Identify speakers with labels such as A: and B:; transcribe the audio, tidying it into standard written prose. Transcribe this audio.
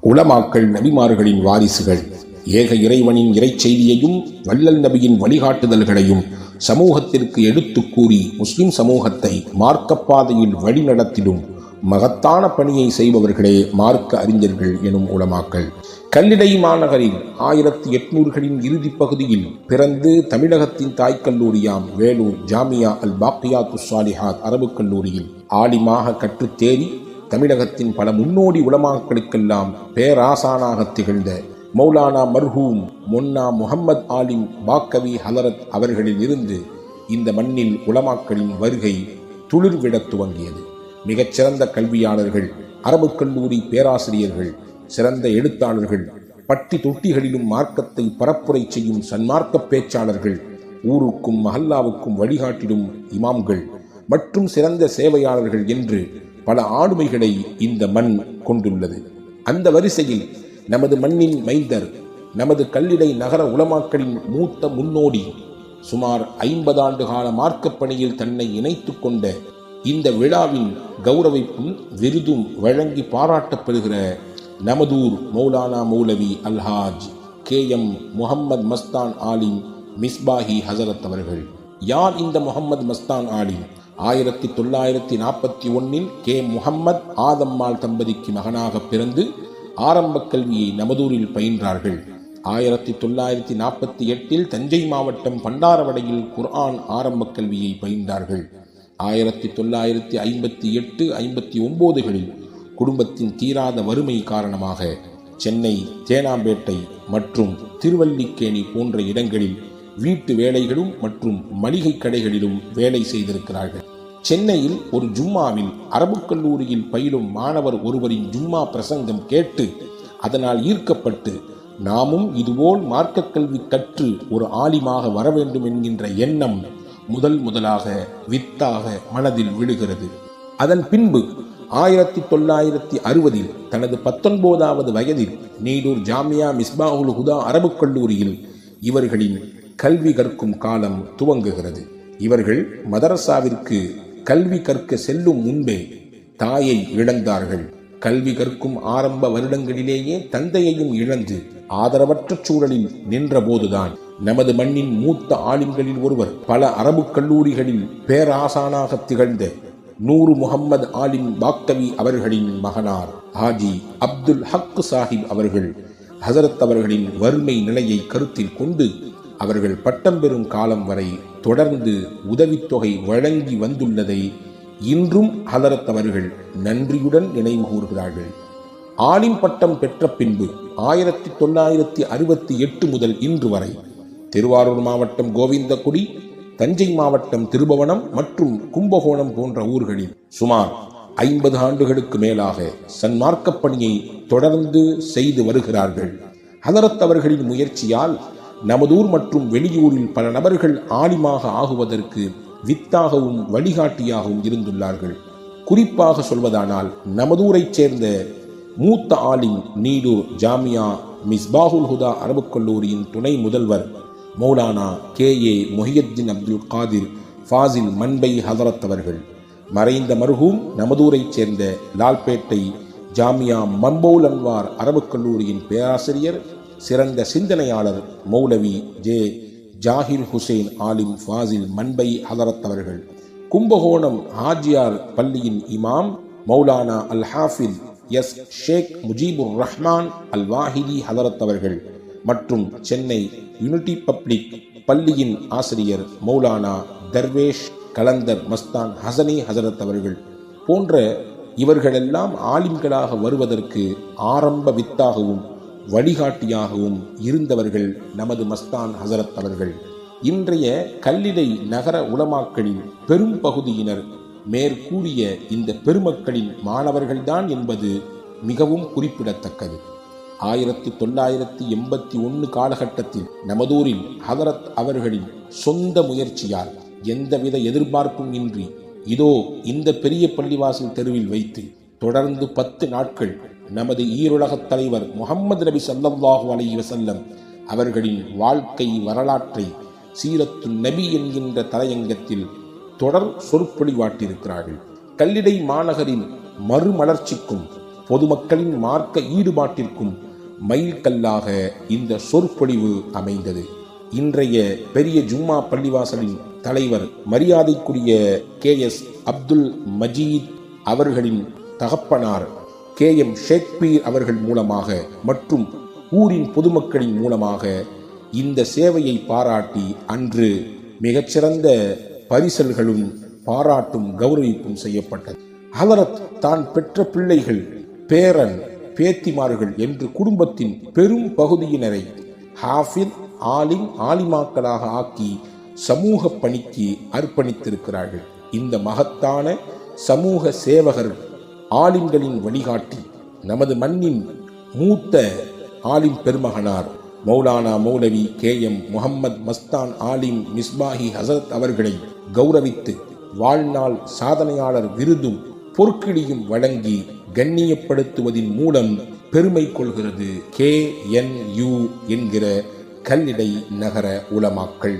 A: உலமாக்கள் நபிமார்களின் வாரிசுகள். ஏக இறைவனின் இறைச்செய்தியையும் வள்ளல் நபியின் வழிகாட்டுதல்களையும் சமூகத்திற்கு எடுத்து கூறி முஸ்லிம் சமூகத்தை மார்க்கப்பாதையில் வழிநடத்திடும் மகத்தான பணியை செய்பவர்களே மார்க்க அறிஞர்கள் எனும் உலமாக்கள். கல்லிடை மாநகரில் 1800களின் இறுதி பகுதியில் பிறந்து தமிழகத்தின் தாய்க்கல்லூரியாம் வேலூர் ஜாமியா அல் பாக்கியாத்து சாலிஹாத் அரபுக் கல்லூரியில் ஆலிமாக கற்றுத்தேறி தமிழகத்தின் பல முன்னோடி உலமாக்களுக்கெல்லாம் பேராசானாக திகழ்ந்த மௌலானா மர்ஹூம் மொன்னா முஹம்மது ஆலிம் பாக்கவி ஹலரத் அவர்களில் இருந்து இந்த மண்ணில் உலமாக்களின் வருகை துளிர்விடத் துவங்கியது. மிகச்சிறந்த கல்வியாளர்கள், அரபுக் கல்லூரி பேராசிரியர்கள், சிறந்த எழுத்தாளர்கள், பட்டி தொட்டிகளிலும் மார்க்கத்தை பரப்புரை செய்யும் சன்மார்க்க பேச்சாளர்கள், ஊருக்கும் மஹல்லாவுக்கும் வழிகாட்டிடும் இமாம்கள் மற்றும் சிறந்த சேவையாளர்கள் என்று பல ஆளுமைகளை இந்த மண் கொண்டுள்ளது. அந்த வரிசையில் நமது மண்ணின் மைந்தர், நமது கல்லிடை நகர உலமாக்களின் மூத்த முன்னோடி, சுமார் 50 ஆண்டு கால மார்க்கப் பணியில் தன்னை இணைத்துக் கொண்ட இந்த விழாவின் கௌரவிப்பும் விருதும் வழங்கி பாராட்டப்படுகிற நமதூர் மௌலானா மௌலவி அல்ஹாஜ் KM முஹம்மது மஸ்தான் ஆலிம் மிஸ்பாஹி ஹசரத் அவர்கள். யார் இந்த முஹம்மது மஸ்தான் ஆலிம்? 1941 K முஹம்மது ஆதம்மாள் தம்பதிக்கு மகனாக பிறந்து ஆரம்ப கல்வியை நமதூரில் பயின்றார்கள். 1948 தஞ்சை மாவட்டம் பண்டாரவடையில் குர்ஆன் ஆரம்ப கல்வியை பயின்றார்கள். 1958-59களில் குடும்பத்தின் தீராத வறுமை காரணமாக சென்னை, தேனாம்பேட்டை மற்றும் திருவல்லிக்கேணி போன்ற இடங்களில் வீட்டு வேலைகளும் மற்றும் மளிகை கடைகளிலும் வேலை செய்திருக்கிறார்கள். சென்னையில் ஒரு ஜும்மாவில் அரபுக் கல்லூரியில் பயிலும் மாணவர் ஒருவரின் ஜும்மா பிரசங்கம் கேட்டு அதனால் ஈர்க்கப்பட்டு நாமும் இதுபோல் மார்க்க கல்வி கற்று ஒரு ஆலிமாக வர வேண்டும் என்கின்ற எண்ணம் முதலாக வித்தாக மனதில் விழுகிறது. அதன் பின்பு 1960 தனது 19வது வயதில் நீடூர் ஜாமியா மிஸ்பாஹுல் ஹுதா அரபுக் கல்லூரியில் இவர்களின் கல்வி கற்கும் காலம் துவங்குகிறது. இவர்கள் மதரசாவிற்கு கல்வி கற்க செல்லும் முன்பே தாயை இழந்தார்கள். கல்வி கற்கும் ஆரம்ப வருடங்களிலேயே தந்தையையும் இழந்து ஆதரவற்ற சூழலில் நின்ற போதுதான் நமது மண்ணின் மூத்த ஆலிம்களில் ஒருவர், பல அரபுக் கல்லூரிகளில் பேராசானாக திகழ்ந்த நூறு முஹம்மது ஆலிம் பாக்கவி அவர்களின் மகனார் ஹாஜி அப்துல் ஹக் சாஹிப் அவர்கள் ஹசரத் அவர்களின் வறுமை நிலையை கருத்தில் கொண்டு அவர்கள் பட்டம் பெறும் காலம் வரை தொடர்ந்து உதவித்தொகை வழங்கி வந்துள்ளதை இன்றும் ஹலரத் அவர்கள் நன்றியுடன் நினைவு கூறுகிறார்கள். ஆலிம் பட்டம் பெற்ற பின்பு 1968 முதல் இன்று வரை திருவாரூர் மாவட்டம் கோவிந்தகுடி, தஞ்சை மாவட்டம் திருபுவனம் மற்றும் கும்பகோணம் போன்ற ஊர்களில் சுமார் 50 ஆண்டுகளுக்கு மேலாக சன்மார்க்கப் பணியை தொடர்ந்து செய்து வருகிறார்கள். ஹலரத் அவர்களின் முயற்சியால் நமதூர் மற்றும் வெளியூரில் பல நபர்கள் ஆலிமாக ஆகுவதற்கு வித்தாகவும் வழிகாட்டியாகவும் இருந்துள்ளார்கள். குறிப்பாக சொல்வதானால் நமதூரைச் சேர்ந்த மூத்த ஆலிம் நீடூர் ஜாமியா மிஸ்பாஹுல் ஹுதா அரபுக் கல்லூரியின் துணை முதல்வர் மௌலானா KA முஹியுத்தீன் அப்துல் காதிர் ஃபாசில் மன்பை ஹதரத் அவர்கள், மறைந்த மர்ஹூம் நமதூரைச் சேர்ந்த லால்பேட்டை ஜாமியா மம்பௌல் அன்வார் அரபுக் கல்லூரியின் பேராசிரியர், சிறந்த சிந்தனையாளர் மௌலவி J ஜாகிர் ஹுசைன் ஆலிம் ஃபாசில் மன்பை ஹதரத் அவர்கள், கும்பகோணம் ஹாஜியார் பள்ளியின் இமாம் மௌலானா அல் ஹாஃபிஸ் S ஷேக் முஜீபுர் ரஹ்மான் அல் வாஹிதி ஹதரத் அவர்கள் மற்றும் சென்னை யூனிட்டி பப்ளிக் பள்ளியின் ஆசிரியர் மௌலானா தர்வேஷ் கலந்தர் மஸ்தான் ஹசனி ஹசரத் அவர்கள் போன்ற இவர்களெல்லாம் ஆலிம்களாக வருவதற்கு ஆரம்ப வித்தாகவும் வழிகாட்டியாகவும் இருந்தவர்கள் நமது மஸ்தான் ஹசரத் அவர்கள். இன்றைய கல்லிடை நகர உலமாக்களின் பெரும் பகுதியினர் மேற்கூறிய இந்த பெருமக்களின் மாணவர்கள்தான் என்பது மிகவும் குறிப்பிடத்தக்கது. 1981 காலகட்டத்தில் நமதூரில் ஹதரத் அவர்களின் சொந்த முயற்சியால் எந்தவித எதிர்பார்ப்பும் இன்றி இதோ இந்த பெரிய பள்ளிவாசல் தெருவில் வைத்து தொடர்ந்து 10 நாட்கள் நமது ஈருலகத் தலைவர் முஹம்மது நபி ஸல்லல்லாஹு அலைஹி வஸல்லம் அவர்களின் வாழ்க்கை வரலாற்றை சீரத்து நபி என்கின்ற தலையங்கத்தில் தொடர் சொற்பொழிவாட்டியிருக்கிறார்கள். கல்லிடை மாநகரின் மறுமலர்ச்சிக்கும் பொதுமக்களின் மார்க்க ஈடுபாட்டிற்கும் மைல்கல்லாக இந்த சொற்பொழிவு அமைந்தது. இன்றைய பெரிய ஜும்மா பள்ளிவாசலின் தலைவர் மரியாதைக்குரிய KS அப்துல் மஜீத் அவர்களின் தகப்பனார் KM ஷேக்பீர் அவர்கள் மூலமாக மற்றும் ஊரின் பொதுமக்களின் மூலமாக இந்த சேவையை பாராட்டி அன்று மிகச்சிறந்த பரிசல்களும் பாராட்டும் கௌரவிப்பும் செய்யப்பட்டது. ஹலரத் தான் பெற்ற பிள்ளைகள், பேரன், பேத்திமார்கள் என்று குடும்பத்தின் பெரும் பகுதியினரை ஹாஃபித், ஆலிம், ஆலிமாக்களாக ஆக்கி சமூக பணிக்கு அர்ப்பணித்திருக்கிறார்கள். இந்த மகத்தான சமூக சேவகர் ஆலிம்களின் வழிகாட்டி நமது மண்ணின் மூத்த ஆலிம் பெருமகனார் மௌலானா மௌலவி KM முஹம்மத் மஸ்தான் ஆலிம் மிஸ்பாஹி ஹசரத் அவர்களை கௌரவித்து வாழ்நாள் சாதனையாளர் விருதும் பொற்கிழியும் வழங்கி கண்ணியப்படுத்துவதின் மூலம் பெருமை கொள்கிறது KNU என்கிற கல்லிடை நகர உலமாக்கள்.